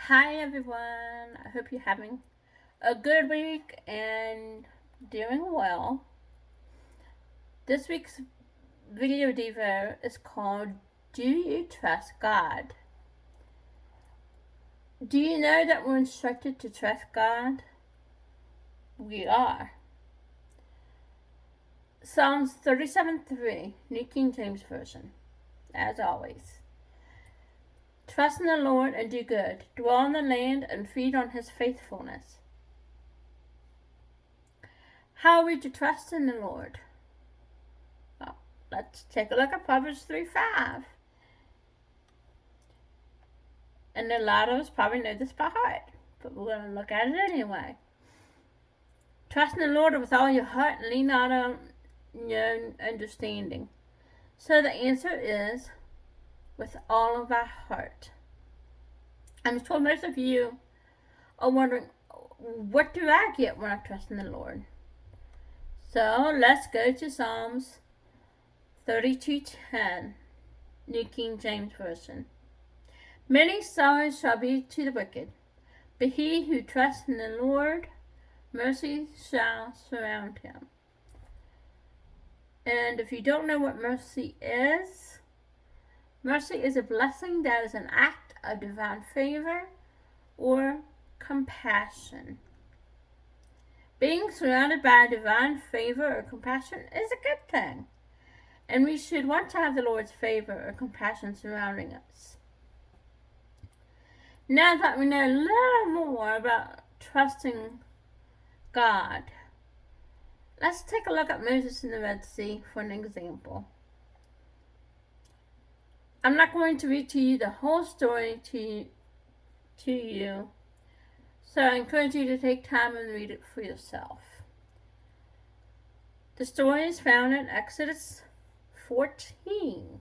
Hi everyone, I hope you're having a good week and doing well. This week's video devo is called Do You Trust God? Do you know that we're instructed to trust God? We are. Psalms 37:3, New King James Version, as always. Trust in the Lord and do good. Dwell in the land and feed on his faithfulness. How are we to trust in the Lord? Well, let's take a look at Proverbs 3:5. And a lot of us probably know this by heart, but we're going to look at it anyway. Trust in the Lord with all your heart and lean not on your own understanding. So the answer is with all of our heart. I'm sure most of you are wondering, what do I get when I trust in the Lord? So let's go to Psalms 32:10, New King James Version. Many sorrows shall be to the wicked, but he who trusts in the Lord, mercy shall surround him. And if you don't know what mercy is a blessing that is an act of divine favor or compassion. Being surrounded by divine favor or compassion is a good thing, and we should want to have the Lord's favor or compassion surrounding us. Now that we know a little more about trusting God, let's take a look at Moses in the Red Sea for an example. I'm not going to read to you the whole story to you, so I encourage you to take time and read it for yourself. The story is found in Exodus 14.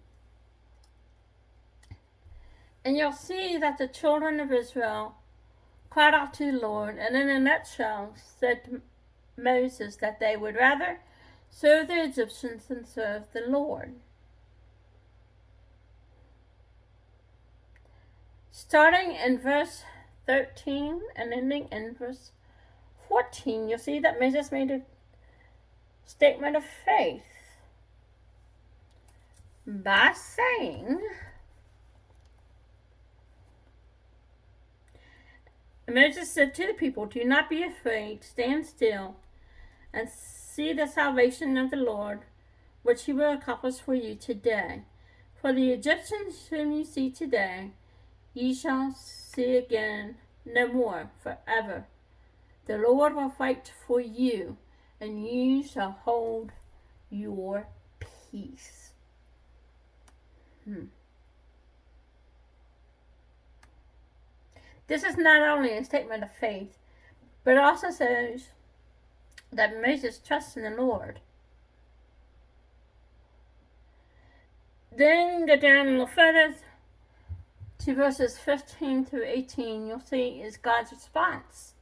And you'll see that the children of Israel cried out to the Lord, and in a nutshell said to Moses that they would rather serve the Egyptians than serve the Lord. Starting in verse 13 and ending in verse 14, you'll see that Moses made a statement of faith by saying, Moses said to the people, do not be afraid, stand still, and see the salvation of the Lord, which he will accomplish for you today. For the Egyptians whom you see today, ye shall see again no more forever. The Lord will fight for you, and you shall hold your peace. This is not only a statement of faith, but it also shows that Moses trusts in the Lord. Then go down a little further to verses 15 through 18. You'll see is God's response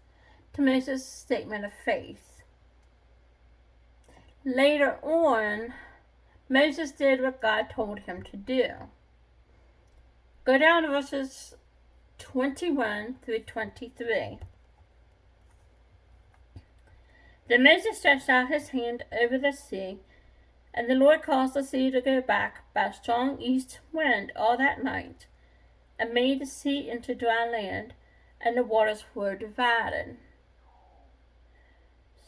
to Moses' statement of faith. Later on, Moses did what God told him to do. Go down to verses 21 through 23. Then Moses stretched out his hand over the sea, and the Lord caused the sea to go back by a strong east wind all that night, and made the sea into dry land, and the waters were divided.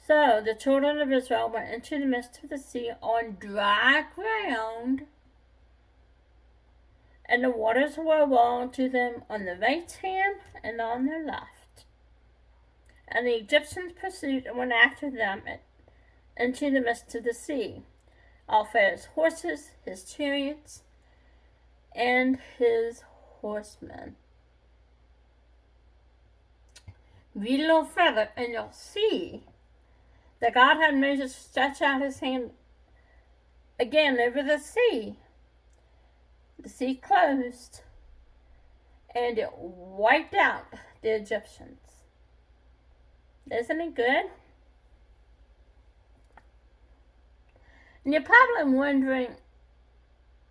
So the children of Israel went into the midst of the sea on dry ground, and the waters were a wall to them on the right hand and on their left. And the Egyptians pursued and went after them into the midst of the sea, all Pharaoh's horses, his chariots, and his horsemen. Read a little further and you'll see that God had Moses stretch out his hand again over the sea. The sea closed, and it wiped out the Egyptians. Isn't it good? And you're probably wondering,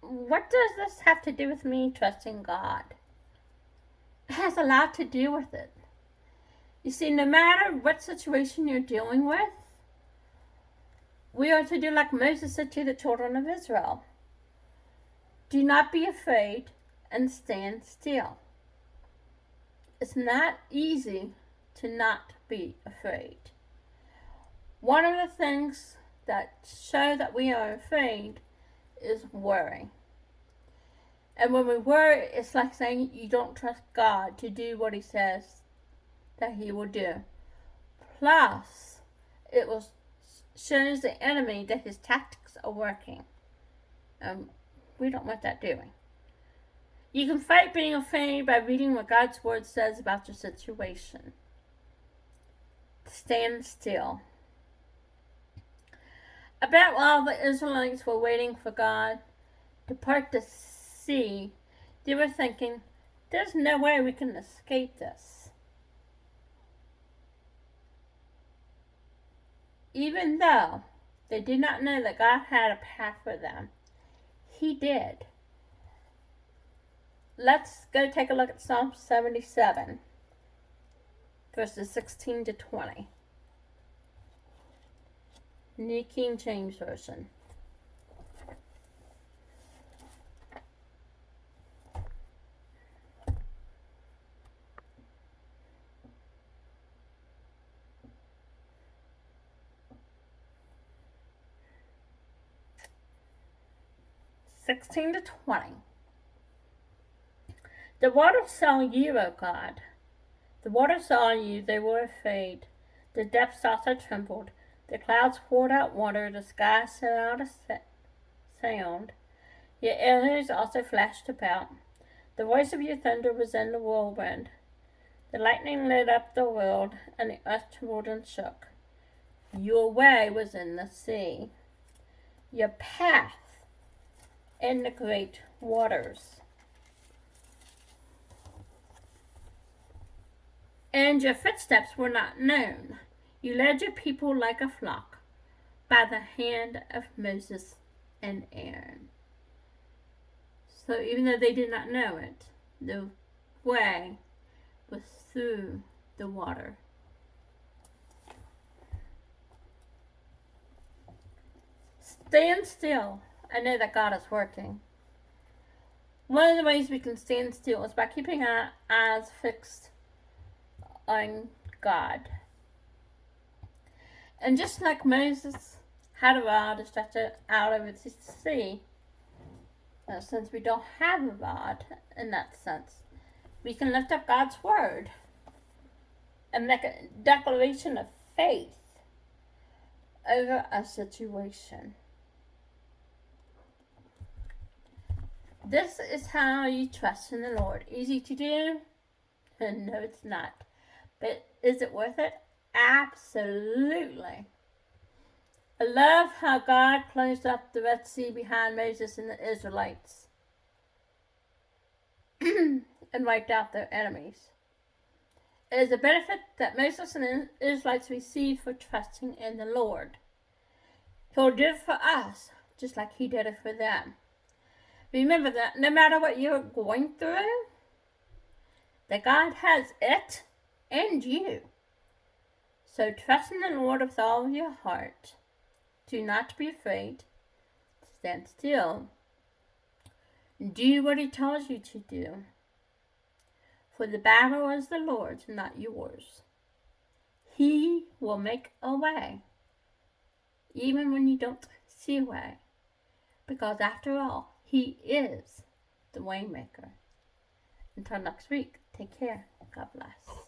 what does this have to do with me trusting God? has a lot to do with it. You see, no matter what situation you're dealing with, we are to do like Moses said to the children of Israel. Do not be afraid and stand still. It's not easy to not be afraid. One of the things that show that we are afraid is worry. And when we worry, it's like saying you don't trust God to do what He says that He will do. Plus, it will shows the enemy that his tactics are working. We don't want that doing. You can fight being afraid by reading what God's Word says about your situation. Stand still. About while the Israelites were waiting for God to part the sea, they were thinking, there's no way we can escape this. Even though they did not know that God had a path for them, He did. Let's go take a look at Psalm 77, verses 16 to 20. New King James Version. (16 to 20). The waters saw you, O God. The waters saw you, they were afraid. The depths also trembled. The clouds poured out water, the sky sent out a sound. Your arrows also flashed about. The voice of your thunder was in the whirlwind. The lightning lit up the world, and the earth trembled and shook. Your way was in the sea, your path in the great waters. And your footsteps were not known. You led your people like a flock by the hand of Moses and Aaron. So even though they did not know it, the way was through the water. Stand still and know that God is working. One of the ways we can stand still is by keeping our eyes fixed on God. And just like Moses had a rod to stretch it out over the sea, since we don't have a rod in that sense, we can lift up God's word and make a declaration of faith over a situation. This is how you trust in the Lord. Easy to do? No, it's not. But is it worth it? Absolutely. I love how God closed up the Red Sea behind Moses and the Israelites and wiped out their enemies. It is a benefit that Moses and the Israelites received for trusting in the Lord. He'll do it for us, just like He did it for them. Remember that no matter what you're going through, that God has it and you. So trust in the Lord with all of your heart. Do not be afraid. Stand still. Do what He tells you to do. For the battle is the Lord's, not yours. He will make a way, even when you don't see a way. Because after all, He is the way maker. Until next week, take care. God bless.